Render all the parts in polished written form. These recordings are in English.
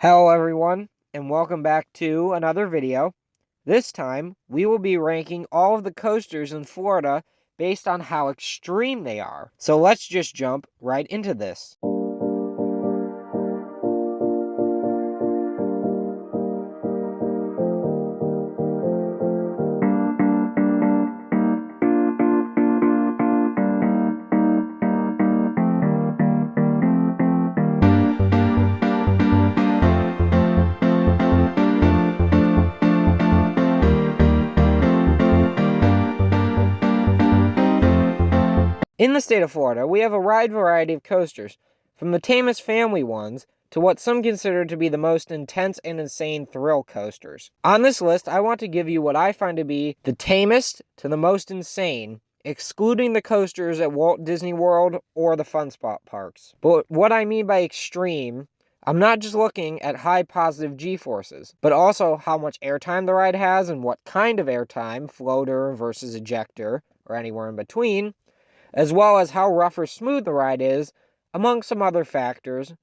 Hello everyone, and welcome back to another video. This time, we will be ranking all of the coasters in Florida based on how extreme they are. So let's just jump right into this. In the state of Florida, we have a wide variety of coasters, from the tamest family ones to what some consider to be the most intense and insane thrill coasters. On this list, I want to give you what I find to be the tamest to the most insane, excluding the coasters at Walt Disney World or the Fun Spot parks. But what I mean by extreme, I'm not just looking at high positive G-forces, but also how much airtime the ride has and what kind of airtime, floater versus ejector, or anywhere in between, as well as how rough or smooth the ride is, among some other factors.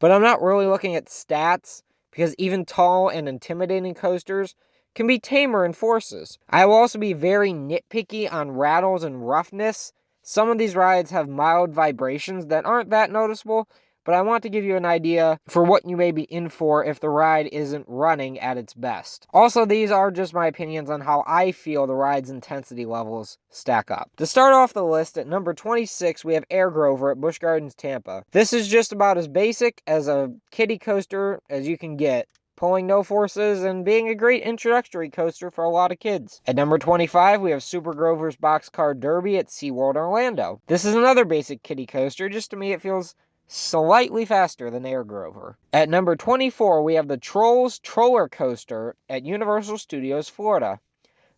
But I'm not really looking at stats, because even tall and intimidating coasters can be tamer in forces. I will also be very nitpicky on rattles and roughness. Some of these rides have mild vibrations that aren't that noticeable, but I want to give you an idea for what you may be in for if the ride isn't running at its best. Also, these are just my opinions on how I feel the ride's intensity levels stack up. To start off the list, at number 26, we have Air Grover at Busch Gardens, Tampa. This is just about as basic as a kiddie coaster as you can get, pulling no forces and being a great introductory coaster for a lot of kids. At number 25, we have Super Grover's Boxcar Derby at SeaWorld Orlando. This is another basic kiddie coaster, just to me it feels slightly faster than Air Grover. At number 24, we have the Trolls Troller Coaster at Universal Studios, Florida.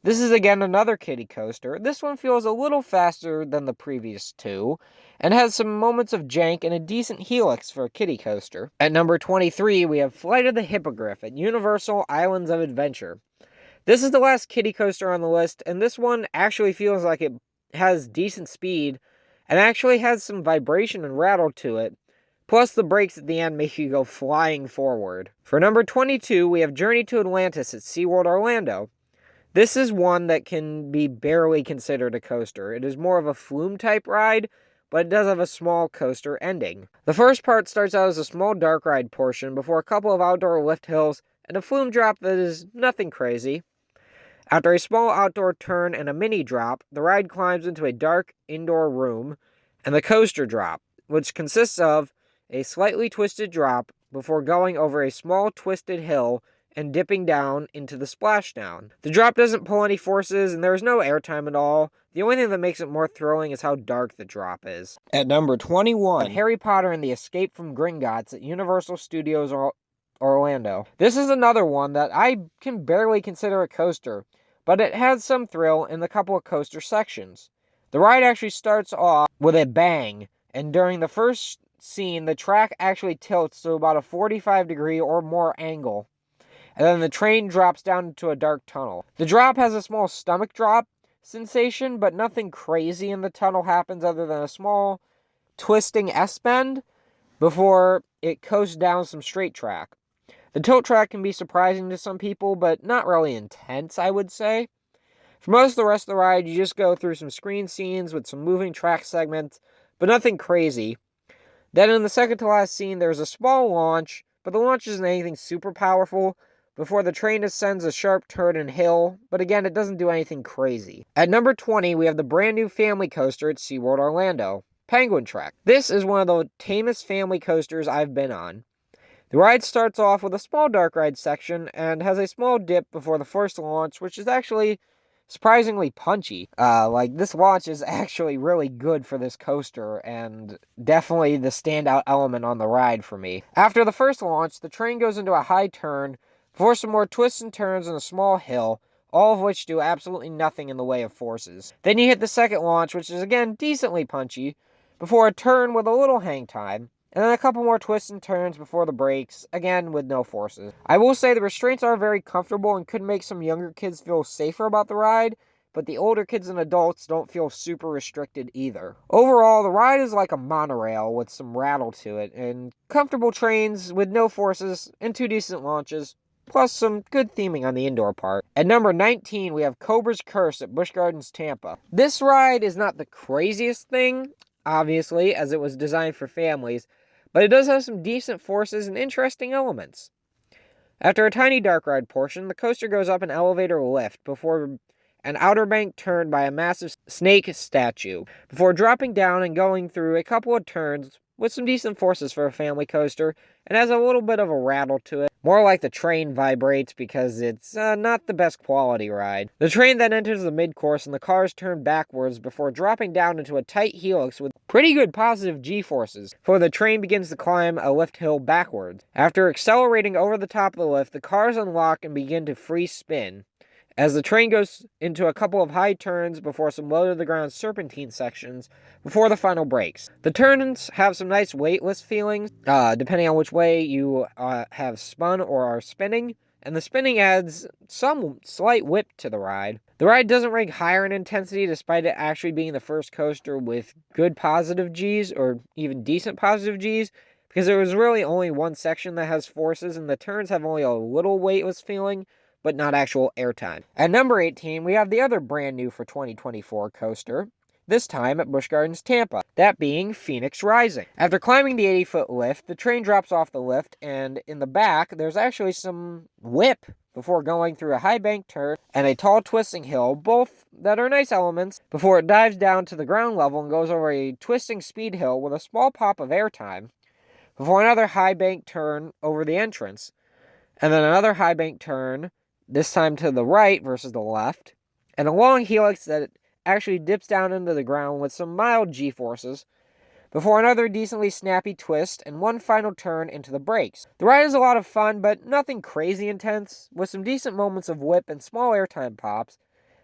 This is again another kiddie coaster. This one feels a little faster than the previous two, and has some moments of jank and a decent helix for a kiddie coaster. At number 23, we have Flight of the Hippogriff at Universal Islands of Adventure. This is the last kiddie coaster on the list, and this one actually feels like it has decent speed, and actually has some vibration and rattle to it. Plus, the brakes at the end make you go flying forward. For number 22, we have Journey to Atlantis at SeaWorld Orlando. This is one that can be barely considered a coaster. It is more of a flume-type ride, but it does have a small coaster ending. The first part starts out as a small dark ride portion before a couple of outdoor lift hills and a flume drop that is nothing crazy. After a small outdoor turn and a mini drop, the ride climbs into a dark indoor room and the coaster drop, which consists of a slightly twisted drop before going over a small twisted hill and dipping down into the splashdown. The drop doesn't pull any forces and there is no airtime at all. The only thing that makes it more thrilling is how dark the drop is. At number 21, Harry Potter and the Escape from Gringotts at Universal Studios Orlando. This is another one that I can barely consider a coaster, but it has some thrill in the couple of coaster sections. The ride actually starts off with a bang, and during the first scene, the track actually tilts to about a 45-degree or more angle, and then the train drops down into a dark tunnel. The drop has a small stomach drop sensation, but nothing crazy in the tunnel happens other than a small twisting S-bend before it coasts down some straight track. The tilt track can be surprising to some people, but not really intense, I would say. For most of the rest of the ride, you just go through some screen scenes with some moving track segments, but nothing crazy. Then in the second to last scene, there's a small launch, but the launch isn't anything super powerful, before the train ascends a sharp turn and hill, but again, it doesn't do anything crazy. At number 20, we have the brand new family coaster at SeaWorld Orlando, Penguin Trek. This is one of the tamest family coasters I've been on. The ride starts off with a small dark ride section and has a small dip before the first launch, which is actually surprisingly punchy. This launch is actually really good for this coaster and definitely the standout element on the ride for me. After the first launch, the train goes into a high turn before some more twists and turns and a small hill, all of which do absolutely nothing in the way of forces. Then you hit the second launch, which is again decently punchy, before a turn with a little hang time, and then a couple more twists and turns before the brakes, again with no forces. I will say the restraints are very comfortable and could make some younger kids feel safer about the ride, but the older kids and adults don't feel super restricted either. Overall, the ride is like a monorail with some rattle to it, and comfortable trains with no forces and 2 decent launches, plus some good theming on the indoor part. At number 19, we have Cobra's Curse at Busch Gardens, Tampa. This ride is not the craziest thing, obviously, as it was designed for families, but it does have some decent forces and interesting elements. After a tiny dark ride portion, the coaster goes up an elevator lift before an outer bank turn by a massive snake statue, before dropping down and going through a couple of turns with some decent forces for a family coaster, and has a little bit of a rattle to it. More like the train vibrates because it's not the best quality ride. The train then enters the mid-course and the cars turn backwards before dropping down into a tight helix with pretty good positive G-forces, before the train begins to climb a lift hill backwards. After accelerating over the top of the lift, the cars unlock and begin to free spin, as the train goes into a couple of high turns before some low-to-the-ground serpentine sections before the final brakes. The turns have some nice weightless feelings, depending on which way you have spun or are spinning, and the spinning adds some slight whip to the ride. The ride doesn't rank higher in intensity despite it actually being the first coaster with good positive Gs, or even decent positive Gs, because there was really only one section that has forces, and the turns have only a little weightless feeling, but not actual airtime. At number 18, we have the other brand new for 2024 coaster, this time at Busch Gardens, Tampa, that being Phoenix Rising. After climbing the 80-foot lift, the train drops off the lift, and in the back, there's actually some whip before going through a high bank turn and a tall twisting hill, both that are nice elements, before it dives down to the ground level and goes over a twisting speed hill with a small pop of airtime, before another high bank turn over the entrance, and then another high bank turn, this time to the right versus the left, and a long helix that actually dips down into the ground with some mild G-forces, before another decently snappy twist and one final turn into the brakes. The ride is a lot of fun, but nothing crazy intense, with some decent moments of whip and small airtime pops,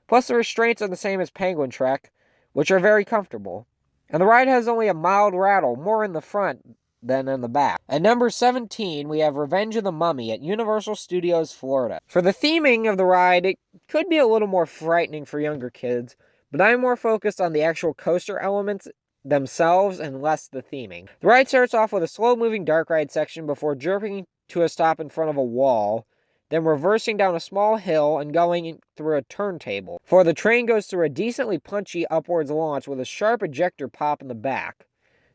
plus the restraints are the same as Penguin Trek, which are very comfortable. And the ride has only a mild rattle, more in the front than in the back. At number 17, we have Revenge of the Mummy at Universal Studios Florida. For the theming of the ride, it could be a little more frightening for younger kids, but I'm more focused on the actual coaster elements themselves and less the theming. The ride starts off with a slow-moving dark ride section before jerking to a stop in front of a wall, then reversing down a small hill and going through a turntable, before the train goes through a decently punchy upwards launch with a sharp ejector pop in the back,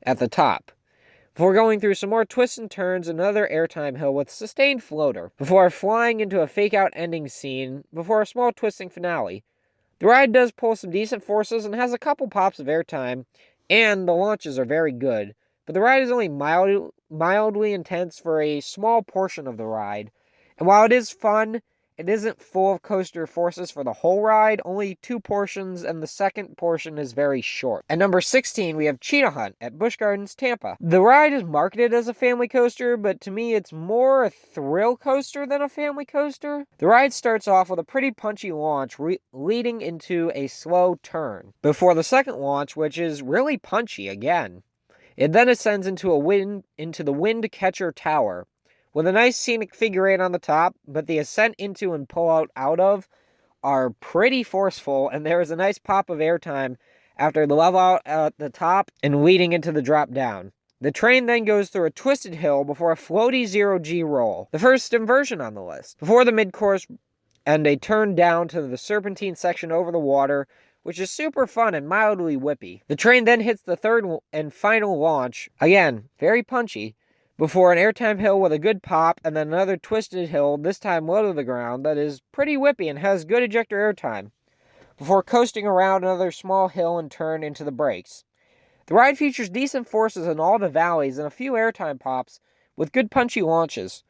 at the top, before going through some more twists and turns and another airtime hill with sustained floater, before flying into a fake-out ending scene, before a small twisting finale. The ride does pull some decent forces and has a couple pops of airtime, and the launches are very good, but the ride is only mildly intense for a small portion of the ride, and while it is fun, it isn't full of coaster forces for the whole ride, only 2 portions, and the second portion is very short. At number 16, we have Cheetah Hunt at Busch Gardens, Tampa. The ride is marketed as a family coaster, but to me it's more a thrill coaster than a family coaster. The ride starts off with a pretty punchy launch leading into a slow turn, before the second launch, which is really punchy again. It then ascends into the Wind Catcher Tower, with a nice scenic figure 8 on the top, but the ascent into and pull out of are pretty forceful, and there is a nice pop of airtime after the level out at the top and leading into the drop down. The train then goes through a twisted hill before a floaty 0G roll, the first inversion on the list, before the mid-course and a turn down to the serpentine section over the water, which is super fun and mildly whippy. The train then hits the third and final launch, again, very punchy, before an airtime hill with a good pop, and then another twisted hill, this time low to the ground, that is pretty whippy and has good ejector airtime, before coasting around another small hill and turn into the brakes. The ride features decent forces in all the valleys and a few airtime pops with good punchy launches.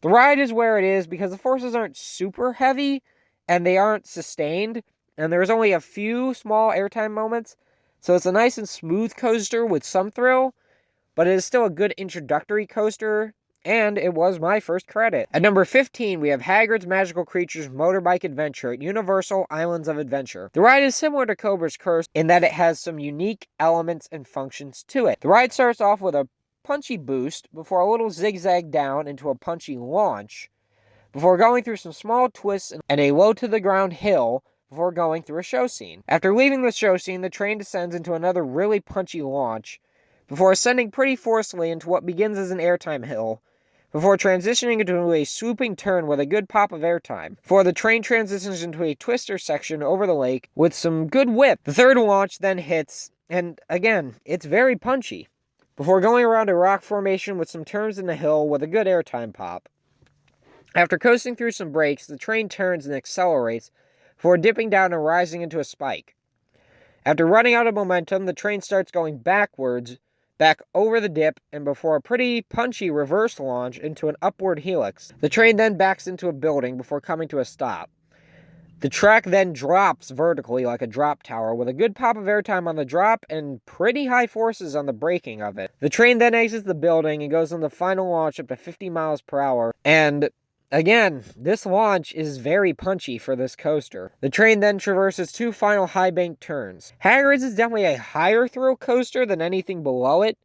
The ride is where it is because the forces aren't super heavy and they aren't sustained, and there's only a few small airtime moments, so it's a nice and smooth coaster with some thrill, but it is still a good introductory coaster, and it was my first credit. At number 15, we have Hagrid's Magical Creatures Motorbike Adventure at Universal Islands of Adventure. The ride is similar to Cobra's Curse in that it has some unique elements and functions to it. The ride starts off with a punchy boost before a little zigzag down into a punchy launch, before going through some small twists and a low-to-the-ground hill, before going through a show scene. After leaving the show scene, the train descends into another really punchy launch, before ascending pretty forcefully into what begins as an airtime hill, before transitioning into a swooping turn with a good pop of airtime, before the train transitions into a twister section over the lake with some good whip. The third launch then hits, and again, it's very punchy, before going around a rock formation with some turns in the hill with a good airtime pop. After coasting through some breaks, the train turns and accelerates before dipping down and rising into a spike. After running out of momentum, the train starts going backwards, back over the dip, and before a pretty punchy reverse launch into an upward helix. The train then backs into a building before coming to a stop. The track then drops vertically like a drop tower with a good pop of airtime on the drop and pretty high forces on the braking of it. The train then exits the building and goes on the final launch up to 50 miles per hour, and again, this launch is very punchy for this coaster. The train then traverses two final high bank turns. Hagrid's is definitely a higher thrill coaster than anything below it,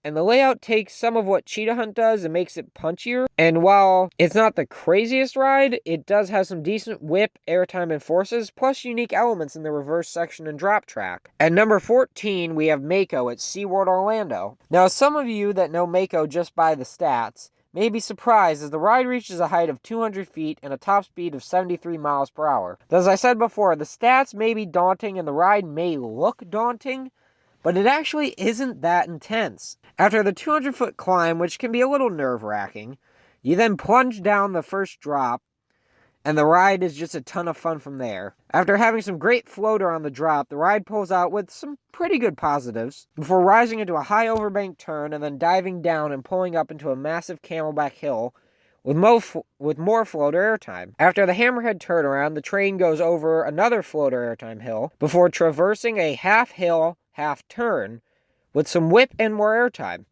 and the layout takes some of what Cheetah Hunt does and makes it punchier. And while it's not the craziest ride, it does have some decent whip, airtime, and forces, plus unique elements in the reverse section and drop track. At number 14, we have Mako at SeaWorld Orlando. Now, some of you that know Mako just by the stats may be surprised as the ride reaches a height of 200 feet and a top speed of 73 miles per hour. As I said before, the stats may be daunting and the ride may look daunting, but it actually isn't that intense. After the 200-foot climb, which can be a little nerve-wracking, you then plunge down the first drop, and the ride is just a ton of fun from there. After having some great floater on the drop, the ride pulls out with some pretty good positives, before rising into a high overbank turn and then diving down and pulling up into a massive camelback hill with more floater airtime. After the hammerhead turnaround, the train goes over another floater airtime hill, before traversing a half hill, half turn, with some whip and more airtime.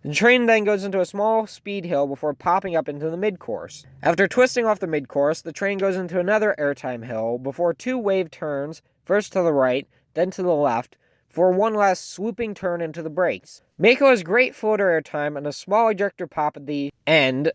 The train then goes into a small speed hill before popping up into the mid-course. After twisting off the mid-course, the train goes into another airtime hill before two wave turns, first to the right, then to the left, for one last swooping turn into the brakes. Mako has great floater airtime and a small ejector pop at the end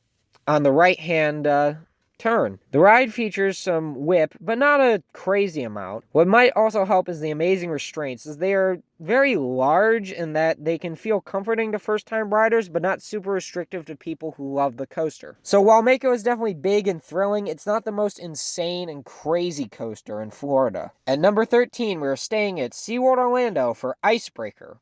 on the right-hand turn. The ride features some whip, but not a crazy amount. What might also help is the amazing restraints, as they are very large in that they can feel comforting to first-time riders, but not super restrictive to people who love the coaster. So while Mako is definitely big and thrilling, it's not the most insane and crazy coaster in Florida. At number 13, we're staying at SeaWorld Orlando for Icebreaker.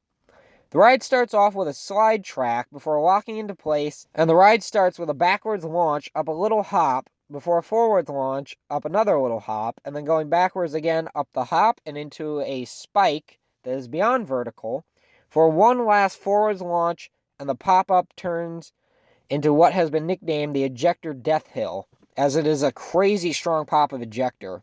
The ride starts off with a slide track before locking into place, and the ride starts with a backwards launch up a little hop, before a forwards launch up another little hop, and then going backwards again up the hop and into a spike that is beyond vertical, for one last forwards launch, and the pop-up turns into what has been nicknamed the Ejector Death Hill, as it is a crazy strong pop of ejector.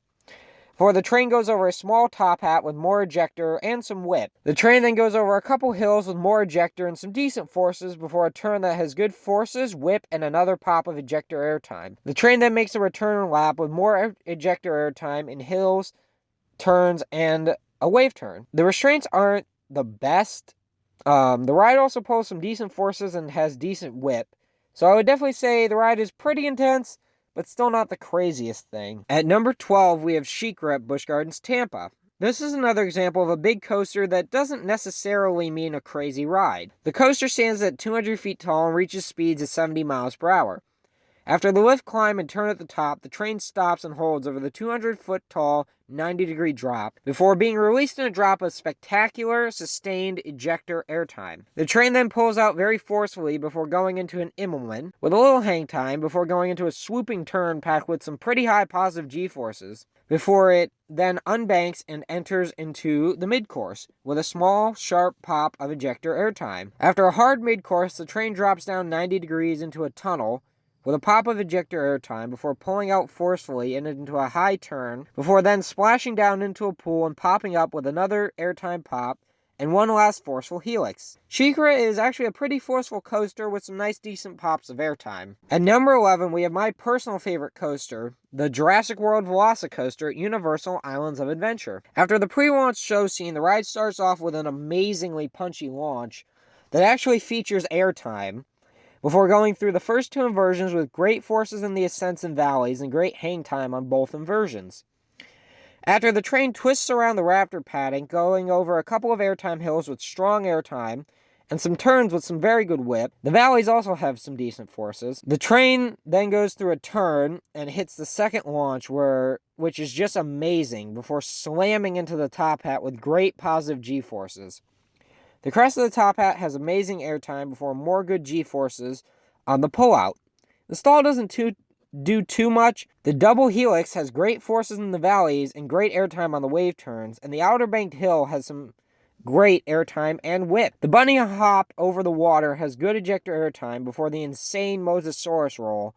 For the train goes over a small top hat with more ejector and some whip. The train then goes over a couple hills with more ejector and some decent forces before a turn that has good forces, whip, and another pop of ejector airtime. The train then makes a return lap with more ejector airtime in hills, turns, and a wave turn. The restraints aren't the best. The ride also pulls some decent forces and has decent whip. So I would definitely say the ride is pretty intense, but still not the craziest thing. At number 12, we have SheiKra at Busch Gardens Tampa. This is another example of a big coaster that doesn't necessarily mean a crazy ride. The coaster stands at 200 feet tall and reaches speeds of 70 miles per hour. After the lift climb and turn at the top, the train stops and holds over the 200-foot tall, 90-degree drop, before being released in a drop of spectacular, sustained ejector airtime. The train then pulls out very forcefully before going into an Immelman, with a little hang time before going into a swooping turn packed with some pretty high positive G-forces, before it then unbanks and enters into the mid-course, with a small, sharp pop of ejector airtime. After a hard mid-course, the train drops down 90 degrees into a tunnel, with a pop of ejector airtime before pulling out forcefully and into a high turn, before then splashing down into a pool and popping up with another airtime pop and one last forceful helix. SheiKra is actually a pretty forceful coaster with some nice decent pops of airtime. At number 11, we have my personal favorite coaster, the Jurassic World Velocicoaster at Universal Islands of Adventure. After the pre-launch show scene, the ride starts off with an amazingly punchy launch that actually features airtime, before going through the first two inversions with great forces in the ascents and valleys and great hang time on both inversions. After the train twists around the Raptor padding, going over a couple of airtime hills with strong airtime, and some turns with some very good whip. The valleys also have some decent forces. The train then goes through a turn and hits the second launch, which is just amazing, before slamming into the top hat with great positive G-forces. The crest of the top hat has amazing airtime before more good G-forces on the pullout. The stall doesn't do too much. The double helix has great forces in the valleys and great airtime on the wave turns, and the outer banked hill has some great airtime and whip. The bunny hop over the water has good ejector airtime before the insane Mosasaurus roll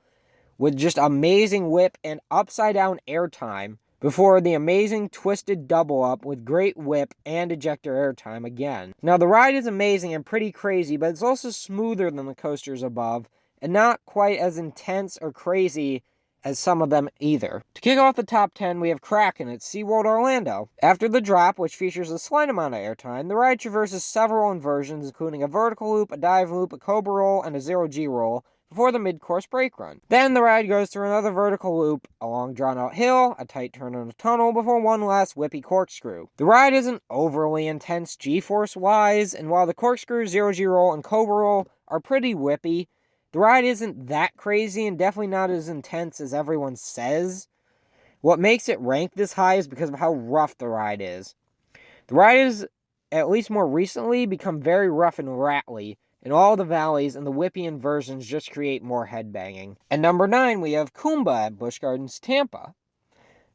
with just amazing whip and upside down airtime before the amazing twisted double up with great whip and ejector airtime again. Now the ride is amazing and pretty crazy, but it's also smoother than the coasters above and not quite as intense or crazy as some of them either. To kick off the top 10, we have Kraken at SeaWorld Orlando. After the drop, which features a slight amount of airtime, the ride traverses several inversions, including a vertical loop, a dive loop, a cobra roll, and a 0G roll, before the mid-course brake run. Then the ride goes through another vertical loop, a long drawn-out hill, a tight turn in a tunnel, before one last whippy corkscrew. The ride isn't overly intense G-force-wise, and while the corkscrew, 0G roll, and cobra roll are pretty whippy, the ride isn't that crazy and definitely not as intense as everyone says. What makes it rank this high is because of how rough the ride is. The ride has, at least more recently, become very rough and rattly in all the valleys, and the whippy inversions just create more headbanging. At number 9, we have Kumba at Busch Gardens Tampa.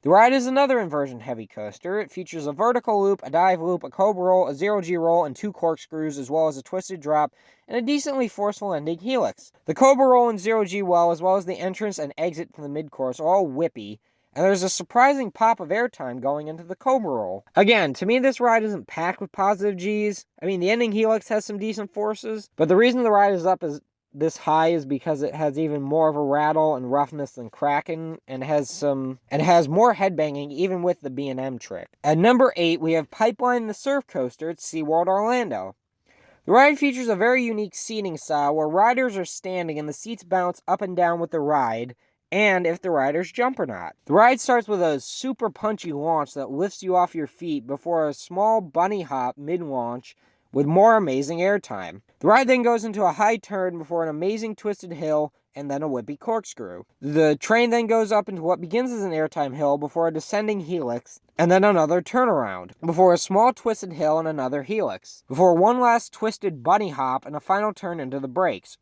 The ride is another inversion heavy coaster. It features a vertical loop, a dive loop, a cobra roll, a 0G roll, and 2 corkscrews, as well as a twisted drop and a decently forceful ending helix. The cobra roll and 0G well, as well as the entrance and exit to the mid-course, are all whippy, and there's a surprising pop of airtime going into the cobra roll. Again, to me this ride isn't packed with positive Gs. I mean, the ending helix has some decent forces, but the reason the ride is up is this high is because it has even more of a rattle and roughness than Kraken, and has more headbanging even with the B&M trick. At number 8, we have Pipeline the Surf Coaster at SeaWorld Orlando. The ride features a very unique seating style where riders are standing and the seats bounce up and down with the ride, and if the riders jump or not. The ride starts with a super punchy launch that lifts you off your feet before a small bunny hop mid-launch with more amazing airtime. The ride then goes into a high turn before an amazing twisted hill and then a whippy corkscrew. The train then goes up into what begins as an airtime hill before a descending helix, and then another turnaround, before a small twisted hill and another helix, before one last twisted bunny hop and a final turn into the brakes.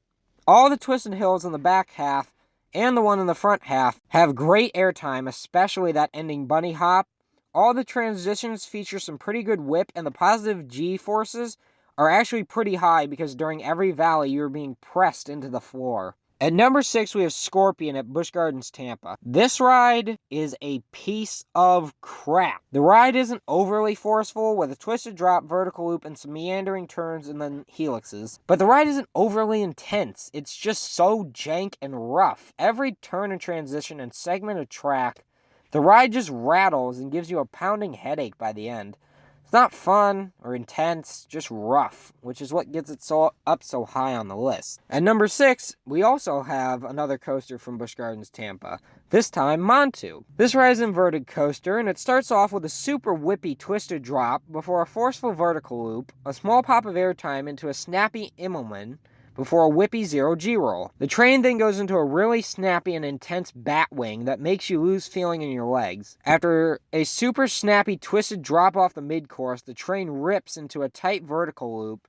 All the twisted hills in the back half and the one in the front half have great airtime, especially that ending bunny hop. All the transitions feature some pretty good whip, and the positive G-forces are actually pretty high because during every valley you're being pressed into the floor. At number 6, we have Scorpion at Busch Gardens Tampa. This ride is a piece of crap. The ride isn't overly forceful with a twisted drop, vertical loop, and some meandering turns and then helixes. But the ride isn't overly intense. It's just so jank and rough. Every turn and transition and segment of track, the ride just rattles and gives you a pounding headache by the end. It's not fun or intense, just rough, which is what gets it so high on the list. At number 6, we also have another coaster from Busch Gardens Tampa, this time Montu. This ride is an inverted coaster, and it starts off with a super whippy twisted drop before a forceful vertical loop, a small pop of airtime into a snappy Immelman, before a whippy 0G roll. The train then goes into a really snappy and intense bat wing that makes you lose feeling in your legs. After a super snappy twisted drop off the mid-course, the train rips into a tight vertical loop,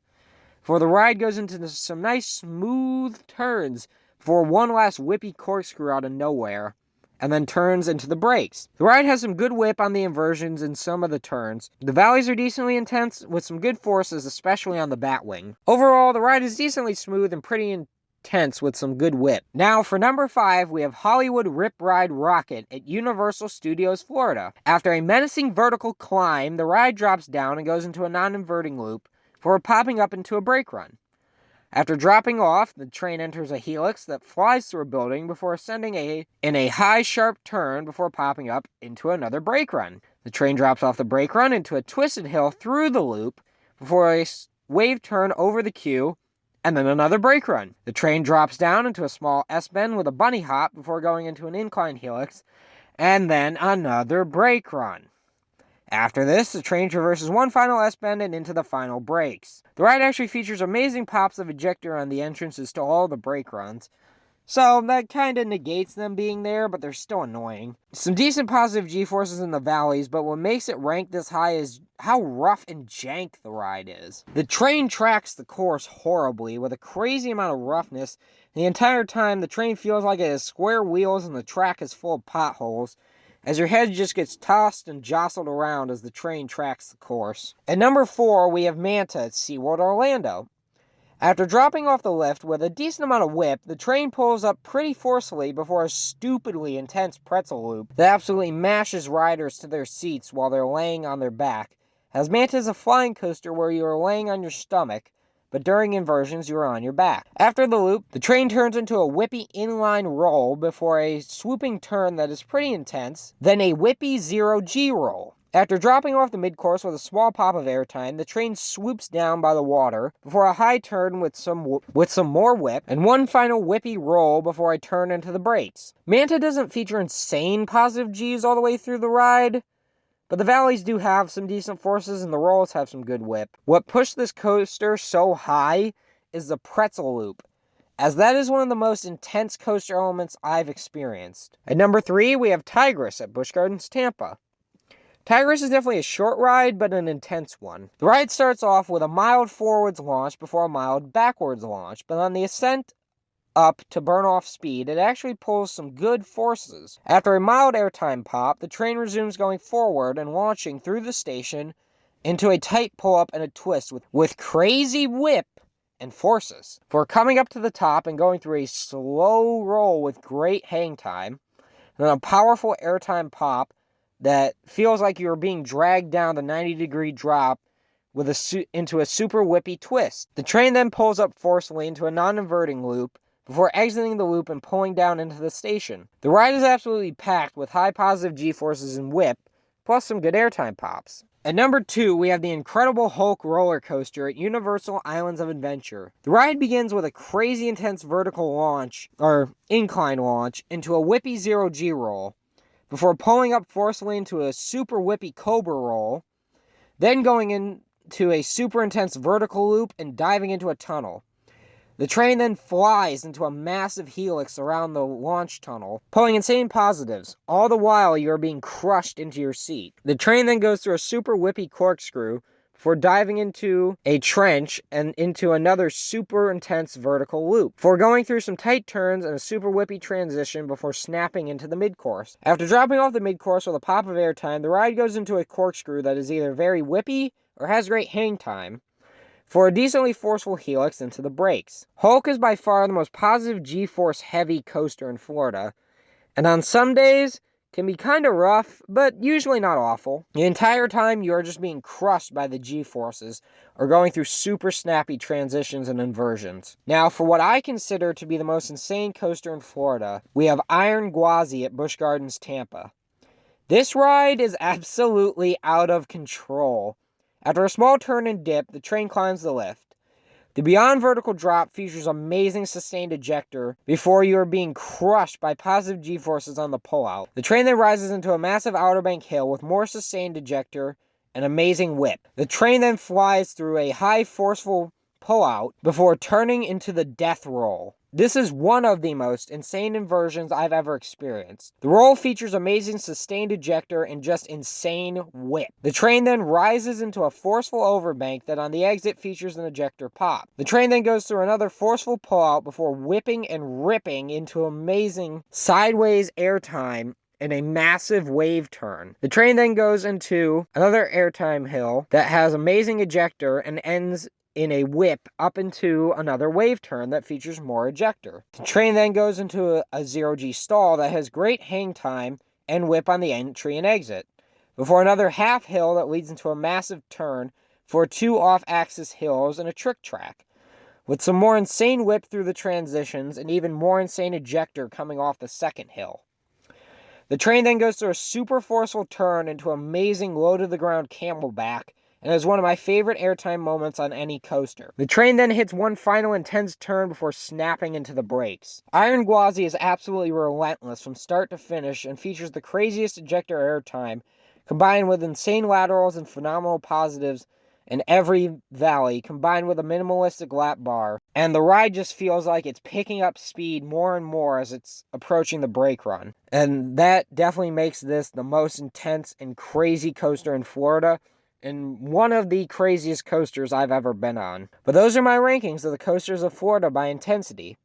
before the ride goes into some nice smooth turns before one last whippy corkscrew out of nowhere, and then turns into the brakes. The ride has some good whip on the inversions and some of the turns. The valleys are decently intense with some good forces, especially on the batwing. Overall, the ride is decently smooth and pretty intense with some good whip. Now, for number 5, we have Hollywood Rip Ride Rocket at Universal Studios Florida. After a menacing vertical climb, the ride drops down and goes into a non-inverting loop before popping up into a brake run. After dropping off, the train enters a helix that flies through a building before ascending in a high, sharp turn before popping up into another brake run. The train drops off the brake run into a twisted hill through the loop before a wave turn over the queue, and then another brake run. The train drops down into a small S-bend with a bunny hop before going into an incline helix, and then another brake run. After this, the train traverses one final S-bend and into the final brakes. The ride actually features amazing pops of ejector on the entrances to all the brake runs, so that kind of negates them being there, but they're still annoying. Some decent positive G-forces in the valleys, but what makes it rank this high is how rough and jank the ride is. The train tracks the course horribly with a crazy amount of roughness. The entire time, the train feels like it has square wheels and the track is full of potholes, as your head just gets tossed and jostled around as the train tracks the course. At number 4, we have Manta at SeaWorld Orlando. After dropping off the lift with a decent amount of whip, the train pulls up pretty forcefully before a stupidly intense pretzel loop that absolutely mashes riders to their seats while they're laying on their back, as Manta is a flying coaster where you are laying on your stomach, but during inversions you are on your back. After the loop, the train turns into a whippy inline roll before a swooping turn that is pretty intense, then a whippy 0G roll. After dropping off the mid-course with a small pop of airtime, the train swoops down by the water before a high turn with some more whip, and one final whippy roll before I turn into the brakes. Manta doesn't feature insane positive Gs all the way through the ride, but the valleys do have some decent forces and the rolls have some good whip. What pushed this coaster so high is the pretzel loop, as that is one of the most intense coaster elements I've experienced. At number 3, we have Tigris at Busch Gardens, Tampa. Tigris is definitely a short ride, but an intense one. The ride starts off with a mild forwards launch before a mild backwards launch, but on the ascent up to burn off speed, it actually pulls some good forces. After a mild airtime pop, the train resumes going forward and launching through the station into a tight pull-up and a twist with crazy whip and forces. For coming up to the top and going through a slow roll with great hang time, and then a powerful airtime pop that feels like you're being dragged down the 90-degree drop with into a super whippy twist. The train then pulls up forcefully into a non-inverting loop before exiting the loop and pulling down into the station. The ride is absolutely packed with high positive G-forces and whip, plus some good airtime pops. At number 2, we have the Incredible Hulk roller coaster at Universal Islands of Adventure. The ride begins with a crazy intense vertical launch, or incline launch, into a whippy 0G roll, before pulling up forcefully into a super whippy cobra roll, then going into a super intense vertical loop and diving into a tunnel. The train then flies into a massive helix around the launch tunnel, pulling insane positives, all the while you are being crushed into your seat. The train then goes through a super whippy corkscrew before diving into a trench and into another super intense vertical loop, before going through some tight turns and a super whippy transition before snapping into the mid-course. After dropping off the mid-course with a pop of airtime, the ride goes into a corkscrew that is either very whippy or has great hang time, for a decently forceful helix into the brakes. Hulk is by far the most positive G-force heavy coaster in Florida, and on some days can be kind of rough, but usually not awful. The entire time you are just being crushed by the G-forces or going through super snappy transitions and inversions. Now, for what I consider to be the most insane coaster in Florida, we have Iron Gwazi at Busch Gardens, Tampa. This ride is absolutely out of control. After a small turn and dip, the train climbs the lift. The Beyond vertical drop features amazing sustained ejector before you are being crushed by positive G-forces on the pullout. The train then rises into a massive Outer Bank hill with more sustained ejector and amazing whip. The train then flies through a high forceful pullout before turning into the death roll. This is one of the most insane inversions I've ever experienced. The roll features amazing sustained ejector and just insane whip. The train then rises into a forceful overbank that on the exit features an ejector pop. The train then goes through another forceful pullout before whipping and ripping into amazing sideways airtime in a massive wave turn. The train then goes into another airtime hill that has amazing ejector and ends in a whip up into another wave turn that features more ejector. The train then goes into a 0G stall that has great hang time and whip on the entry and exit, before another half hill that leads into a massive turn for 2 off-axis hills and a trick track, with some more insane whip through the transitions and even more insane ejector coming off the second hill. The train then goes through a super forceful turn into amazing low-to-the-ground camelback, and is one of my favorite airtime moments on any coaster. The train then hits one final intense turn before snapping into the brakes. Iron Gwazi is absolutely relentless from start to finish and features the craziest ejector airtime, combined with insane laterals and phenomenal positives in every valley, combined with a minimalistic lap bar. And the ride just feels like it's picking up speed more and more as it's approaching the brake run. And that definitely makes this the most intense and crazy coaster in Florida, and one of the craziest coasters I've ever been on. But those are my rankings of the coasters of Florida by intensity.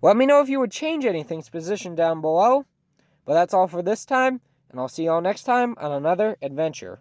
Let me know if you would change anything's position down below. But that's all for this time, and I'll see you all next time on another adventure.